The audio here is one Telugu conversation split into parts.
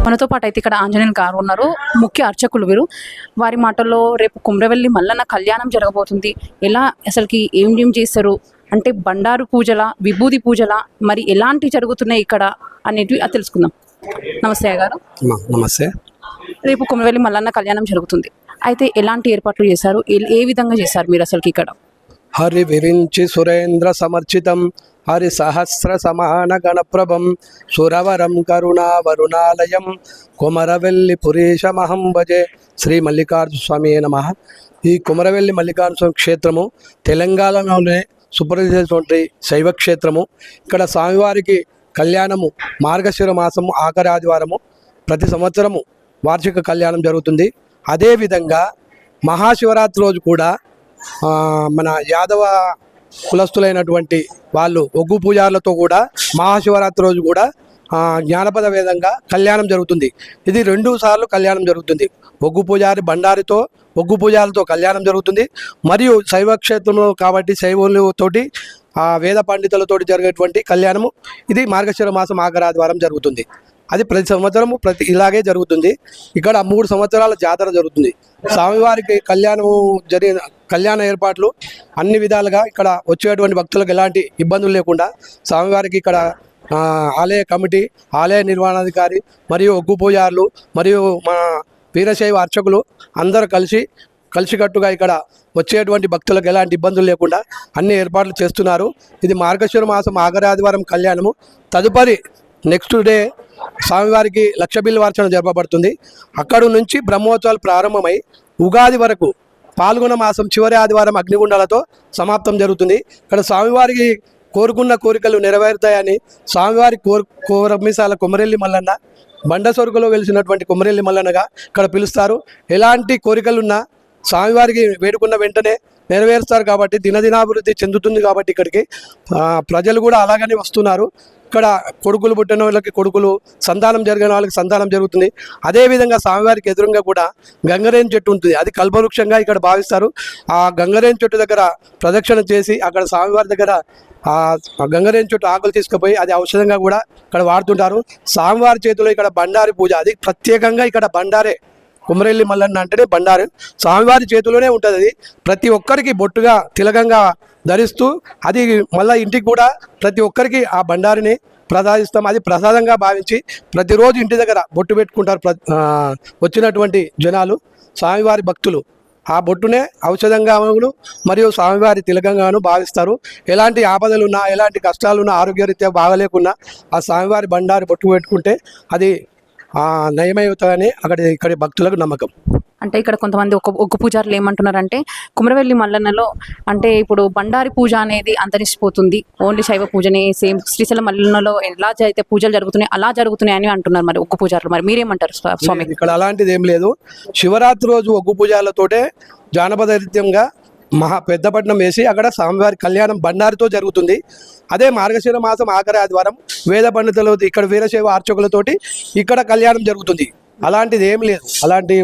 మనతో పాటు అయితే ఇక్కడ ఆంజనేయులు గారు ఉన్నారు, ముఖ్య అర్చకులు వీరు. వారి మాటల్లో రేపు కుమ్రవెల్లి మల్లన్న కళ్యాణం జరగబోతుంది. ఎలా అసలుకి ఏం చేస్తారు అంటే బండారు పూజల, విభూది పూజల, మరి ఎలాంటి జరుగుతున్నాయి ఇక్కడ అనేటివి తెలుసుకుందాం. నమస్తే గారు. నమస్తే. రేపు కుమ్రవెల్లి మల్లన్న కళ్యాణం జరుగుతుంది. అయితే ఎలాంటి ఏర్పాట్లు చేశారు, ఏ విధంగా చేశారు మీరు అసలుకి ఇక్కడ? హరి విరించి సురేంద్ర సమర్చితం హరి సహస్ర సమాన గణప్రభం సురవరం కరుణావరుణాలయం కుమరవెల్లి పురీషమహం భజే. శ్రీ మల్లికార్జున స్వామి నమః. ఈ కుమరవెల్లి మల్లికార్జున స్వామి క్షేత్రము తెలంగాణలోనే సుప్రసిద్ధమైనటువంటి శైవ క్షేత్రము. ఇక్కడ స్వామివారికి కళ్యాణము మార్గశిర మాసము ఆఖరి ఆదివారము ప్రతి సంవత్సరము వార్షిక కళ్యాణం జరుగుతుంది. అదేవిధంగా మహాశివరాత్రి రోజు కూడా మన యాదవ కులస్తులైనటువంటి వాళ్ళు ఒగ్గు పూజారులతో కూడా మహాశివరాత్రి రోజు కూడా జ్ఞానపద వేదంగా కళ్యాణం జరుగుతుంది. ఇది 2 సార్లు కళ్యాణం జరుగుతుంది. ఒగ్గు పూజారి బండారితో ఒగ్గు పూజారులతో కళ్యాణం జరుగుతుంది. మరియు శైవ క్షేత్రంలో కాబట్టి శైవులతోటి వేద పండితులతోటి జరిగేటువంటి కళ్యాణము ఇది మార్గశిర మాసం ఆఖరి ఆదివారం జరుగుతుంది. అది ప్రతి సంవత్సరము ఇలాగే జరుగుతుంది. ఇక్కడ 3 సంవత్సరాల జాతర జరుగుతుంది. స్వామివారికి కళ్యాణ ఏర్పాట్లు అన్ని విధాలుగా ఇక్కడ వచ్చేటువంటి భక్తులకు ఎలాంటి ఇబ్బందులు లేకుండా స్వామివారికి ఇక్కడ ఆలయ కమిటీ, ఆలయ నిర్వహణాధికారి మరియు ఒగ్గు పూజారులు మరియు మా వీరశైవ అర్చకులు అందరూ కలిసికట్టుగా ఇక్కడ వచ్చేటువంటి భక్తులకు ఎలాంటి ఇబ్బందులు లేకుండా అన్ని ఏర్పాట్లు చేస్తున్నారు. ఇది మార్గశిర మాసం ఆఖరి ఆదివారం కళ్యాణము. తదుపరి నెక్స్ట్ డే స్వామివారికి లక్ష బిల్వార్చన జరపబడుతుంది. అక్కడి నుంచి బ్రహ్మోత్సవాలు ప్రారంభమై ఉగాది వరకు పాల్గొన మాసం చివరి ఆదివారం అగ్నిగుండాలతో సమాప్తం జరుగుతుంది. ఇక్కడ స్వామివారికి కోరుకున్న కోరికలు నెరవేరుతాయని స్వామివారి కోరమిసాల కొమరెల్లి మల్లన్న బండసొరుకులో వెలిసినటువంటి కొమరెల్లి మల్లన్నగా ఇక్కడ పిలుస్తారు. ఎలాంటి కోరికలున్నా స్వామివారికి వేడుకున్న వెంటనే నెరవేరుస్తారు. కాబట్టి దినదినాభివృద్ధి చెందుతుంది. కాబట్టి ఇక్కడికి ప్రజలు కూడా అలాగనే వస్తున్నారు. ఇక్కడ కొడుకులు పుట్టిన వాళ్ళకి కొడుకులు, సంతానం జరిగిన వాళ్ళకి సంతానం జరుగుతుంది. అదేవిధంగా స్వామివారికి ఎదురుగా కూడా గంగరేణి చెట్టు ఉంటుంది. అది కల్పవృక్షంగా ఇక్కడ భావిస్తారు. ఆ గంగరేణి చెట్టు దగ్గర ప్రదక్షిణ చేసి అక్కడ స్వామివారి దగ్గర గంగరేణి చెట్టు ఆకులు తీసుకుపోయి అది ఔషధంగా కూడా ఇక్కడ వాడుతుంటారు. స్వామివారి చేతిలో ఇక్కడ బండారి పూజ, అది ప్రత్యేకంగా ఇక్కడ బండారే. కుమరెల్లి మల్లన్న అంటేనే బండారు. స్వామివారి చేతిలోనే ఉంటుంది. అది ప్రతి ఒక్కరికి బొట్టుగా తిలకంగా ధరిస్తూ అది మళ్ళీ ఇంటికి కూడా ప్రతి ఒక్కరికి ఆ బండారిని ప్రసాదిస్తాం. అది ప్రసాదంగా భావించి ప్రతిరోజు ఇంటి దగ్గర బొట్టు పెట్టుకుంటారు వచ్చినటువంటి జనాలు, స్వామివారి భక్తులు. ఆ బొట్టునే ఔషధంగా మరియు స్వామివారి తిలకంగాను భావిస్తారు. ఎలాంటి ఆపదలున్నా, ఎలాంటి కష్టాలున్నా, ఆరోగ్యరీత్యా బాగలేకున్నా ఆ స్వామివారి బండారి బొట్టు పెట్టుకుంటే అది నయమవుతాయని ఇక్కడి భక్తులకు నమ్మకం. అంటే ఇక్కడ కొంతమంది ఒగ్గు పూజారులు ఏమంటున్నారంటే కుమరవెల్లి మల్లన్నలో అంటే ఇప్పుడు బండారి పూజ అనేది అంతరిస్తుపోతుంది, ఓన్లీ శైవ పూజనే సేమ్ శ్రీశైలం మల్లన్నలో ఎలా అయితే పూజలు జరుగుతున్నాయి అలా జరుగుతున్నాయి అని అంటున్నారు మరి ఒగ్గు పూజారులు. మరి మీరేమంటారు స్వామి? ఇక్కడ అలాంటిది ఏం లేదు. శివరాత్రి రోజు ఒగ్గు పూజలతోటే జానపద రీత్యంగా పెద్దపట్నం వేసి అక్కడ స్వామివారి కళ్యాణం బండారితో జరుగుతుంది. అదే మార్గశిర మాసం ఆఖరి ఆదివారం వేద పండితులు ఇక్కడ వీరశైవ అర్చకులతోటి ఇక్కడ కళ్యాణం జరుగుతుంది. అలాంటిది ఏం లేదు. అలాంటి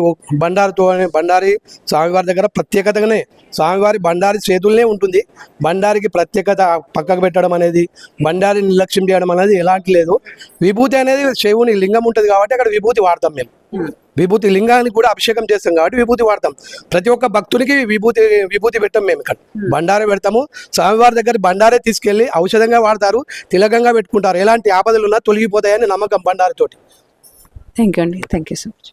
బండారి స్వామివారి దగ్గర ప్రత్యేకతగానే స్వామివారి బండారి చేతులనే ఉంటుంది. బండారికి ప్రత్యేకత పక్కకు పెట్టడం అనేది, బండారి నిర్లక్ష్యం చేయడం అనేది ఎలాంటి లేదు. విభూతి అనేది శివుని లింగం ఉంటుంది కాబట్టి అక్కడ విభూతి వాడతాం మేము. విభూతి లింగానికి కూడా అభిషేకం చేస్తాం కాబట్టి విభూతి వాడతాం. ప్రతి ఒక్క భక్తునికి విభూతి పెట్టాం మేము. ఇక్కడ బండారే పెడతాము. స్వామివారి దగ్గర బండారే తీసుకెళ్లి ఔషధంగా వాడతారు, తిలకంగా పెట్టుకుంటారు. ఎలాంటి ఆపదలు ఉన్నా తొలగిపోతాయని నమ్మకం బండారితోటి. థ్యాంక్ యూ అండి. Thank you so much.